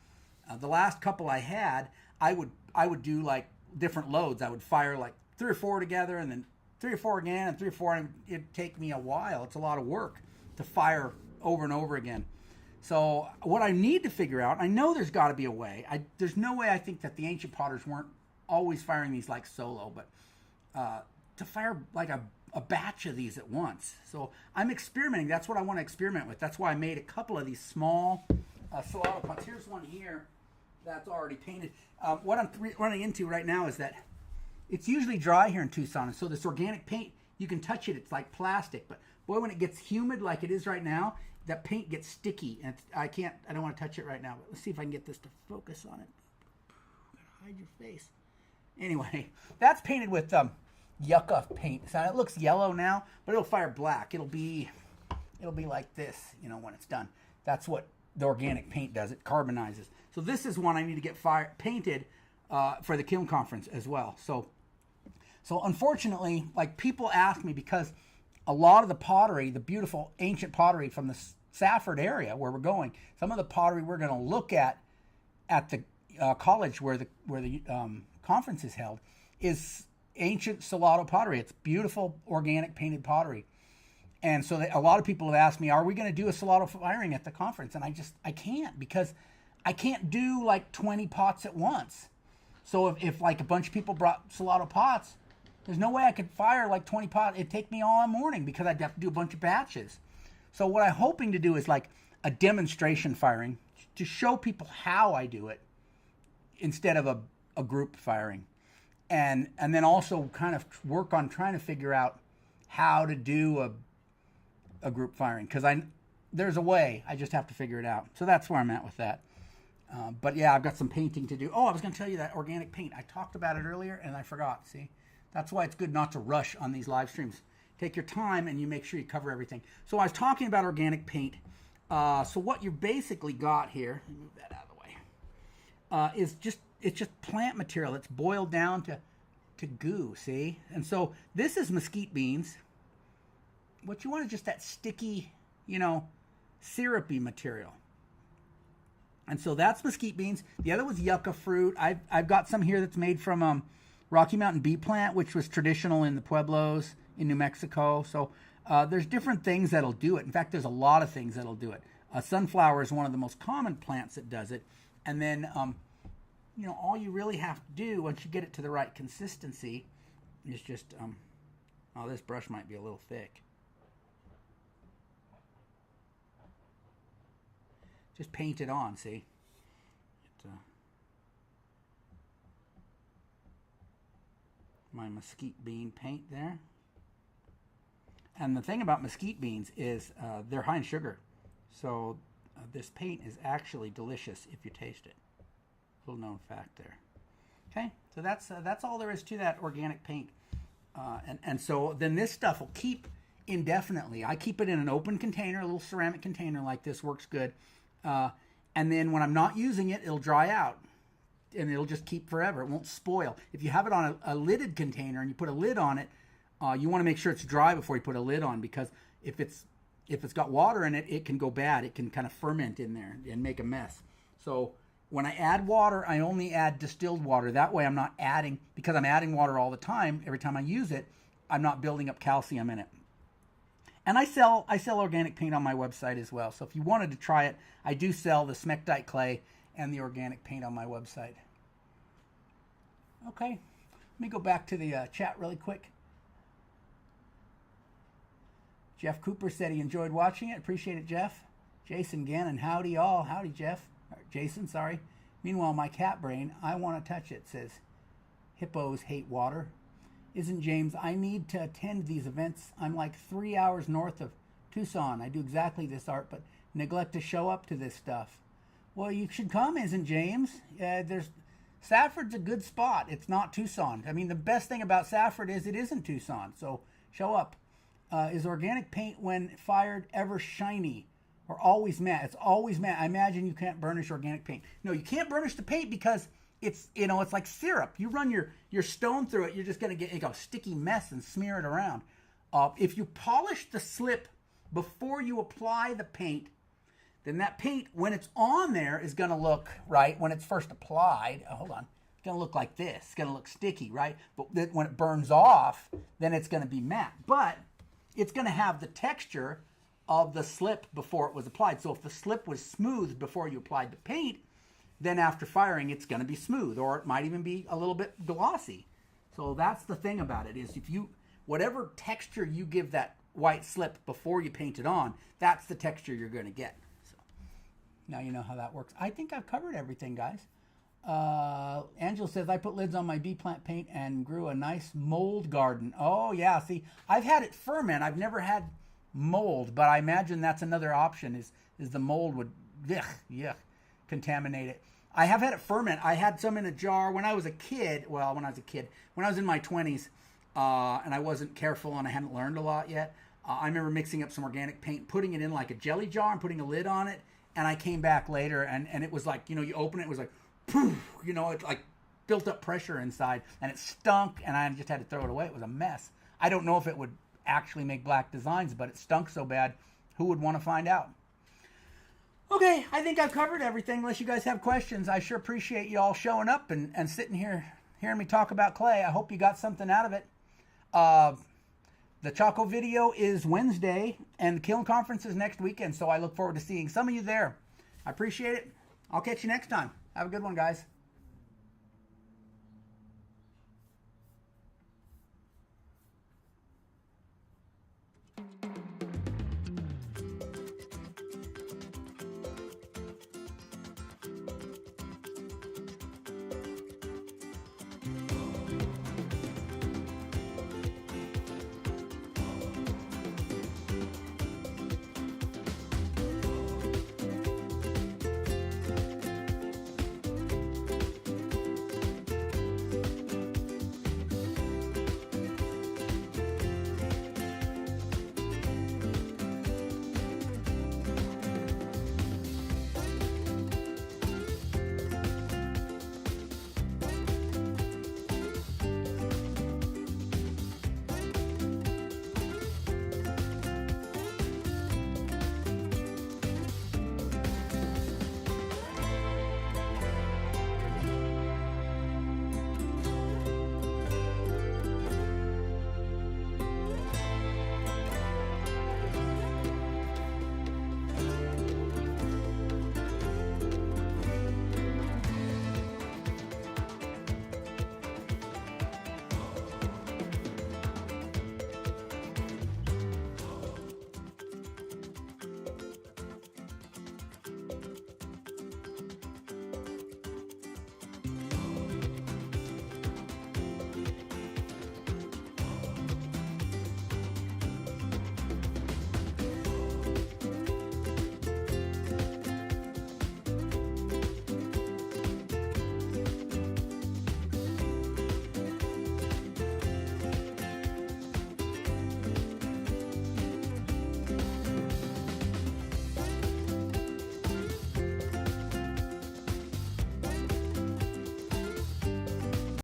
the last couple I had, I would do like different loads. I would fire like 3 or 4 together, and then 3 or 4 again, and 3 or 4, and it'd take me a while. It's a lot of work to fire over and over again. So what I need to figure out, I know there's got to be a way. There's no way I think that the ancient potters weren't always firing these like solo, but to fire like a batch of these at once. So I'm experimenting. That's what I want to experiment with. That's why I made a couple of these small Salado pots. Here's one here that's already painted. What I'm running into right now is that it's usually dry here in Tucson, and so this organic paint, you can touch it. It's like plastic, but boy, when it gets humid like it is right now, that paint gets sticky, and I don't want to touch it right now, but let's see if I can get this to focus on it. Hide your face. Anyway, that's painted with yucca paint. So it looks yellow now, but it'll fire black. It'll be like this, when it's done. That's what the organic paint does. It carbonizes. So this is one I need to get painted for the Kiln Conference as well. So unfortunately, like, people ask me, because a lot of the pottery, the beautiful ancient pottery from the Safford area where we're going, some of the pottery we're going to look at the college where the conference is held, is ancient Salado pottery. It's beautiful organic painted pottery. And so a lot of people have asked me, are we going to do a Salado firing at the conference? And I can't, because I can't do like 20 pots at once. So if like a bunch of people brought Salado pots, there's no way I could fire like 20 pots. It'd take me all morning, because I'd have to do a bunch of batches. So what I'm hoping to do is like a demonstration firing to show people how I do it instead of a group firing. And then also kind of work on trying to figure out how to do a group firing, because there's a way. I just have to figure it out. So that's where I'm at with that. But yeah, I've got some painting to do. Oh, I was going to tell you that organic paint. I talked about it earlier and I forgot. See, that's why it's good not to rush on these live streams. Take your time and you make sure you cover everything. So I was talking about organic paint. So what you basically got here, let me move that out of the way, is it's just plant material. It's boiled down to goo, see? And so this is mesquite beans. What you want is just that sticky, syrupy material. And so that's mesquite beans. The other was yucca fruit. I've got some here that's made from Rocky Mountain bee plant, which was traditional in the Pueblos in New Mexico. So there's different things that'll do it. In fact, there's a lot of things that'll do it. Sunflower is one of the most common plants that does it. And then, all you really have to do once you get it to the right consistency is just, oh, this brush might be a little thick. Just paint it on, see? My mesquite bean paint there. And the thing about mesquite beans is they're high in sugar. So this paint is actually delicious if you taste it. Little known fact there. Okay, so that's all there is to that organic paint. And so then this stuff will keep indefinitely. I keep it in an open container, a little ceramic container like this works good. And then when I'm not using it, it'll dry out. And it'll just keep forever. It won't spoil. If you have it on a lidded container and you put a lid on it, you want to make sure it's dry before you put a lid on, because if it's got water in it, it can go bad. It can kind of ferment in there and make a mess. So when I add water, I only add distilled water. That way I'm not adding, because I'm adding water all the time, every time I use it, I'm not building up calcium in it. And I sell organic paint on my website as well. So if you wanted to try it, I do sell the smectite clay and the organic paint on my website. Okay, let me go back to the chat really quick. Jeff Cooper said he enjoyed watching it. Appreciate it, Jeff. Jason Gannon, howdy all. Howdy, Jeff. Or Jason, sorry. Meanwhile, my cat brain, I want to touch it, says hippos hate water. Isn't James, I need to attend these events. I'm like 3 hours north of Tucson. I do exactly this art, but neglect to show up to this stuff. Well, you should come, isn't James? Safford's a good spot. It's not Tucson. I mean, the best thing about Safford is it isn't Tucson, so show up. Is organic paint, when fired, ever shiny or always matte? It's always matte. I imagine you can't burnish organic paint. No, you can't burnish the paint because it's like syrup. You run your stone through it, you're just going to get a sticky mess and smear it around. If you polish the slip before you apply the paint, then that paint, when it's on there, is going to look, right, when it's first applied, hold on, it's going to look like this. It's going to look sticky, right? But then when it burns off, then it's going to be matte. But it's going to have the texture of the slip before it was applied. So if the slip was smooth before you applied the paint, then after firing, it's going to be smooth, or it might even be a little bit glossy. So that's the thing about it, is if you, whatever texture you give that white slip before you paint it on, that's the texture you're going to get. So now you know how that works. I think I've covered everything, guys. Angela says, I put lids on my bee plant paint and grew a nice mold garden. Oh, yeah. See, I've had it ferment. I've never had mold, but I imagine that's another option, is the mold would contaminate it. I have had it ferment. I had some in a jar when I was a kid. Well, when I was in my 20s, and I wasn't careful and I hadn't learned a lot yet. I remember mixing up some organic paint, putting it in like a jelly jar and putting a lid on it. And I came back later and it was like, you know, you open it, it was like, poof, you know, it like built up pressure inside and it stunk and I just had to throw it away. It was a mess. I don't know if it would actually make black designs, but it stunk so bad. Who would want to find out? Okay, I think I've covered everything. Unless you guys have questions, I sure appreciate you all showing up and sitting here hearing me talk about clay. I hope you got something out of it. The Chaco video is Wednesday, and the Kiln Conference is next weekend, so I look forward to seeing some of you there. I appreciate it. I'll catch you next time. Have a good one, guys.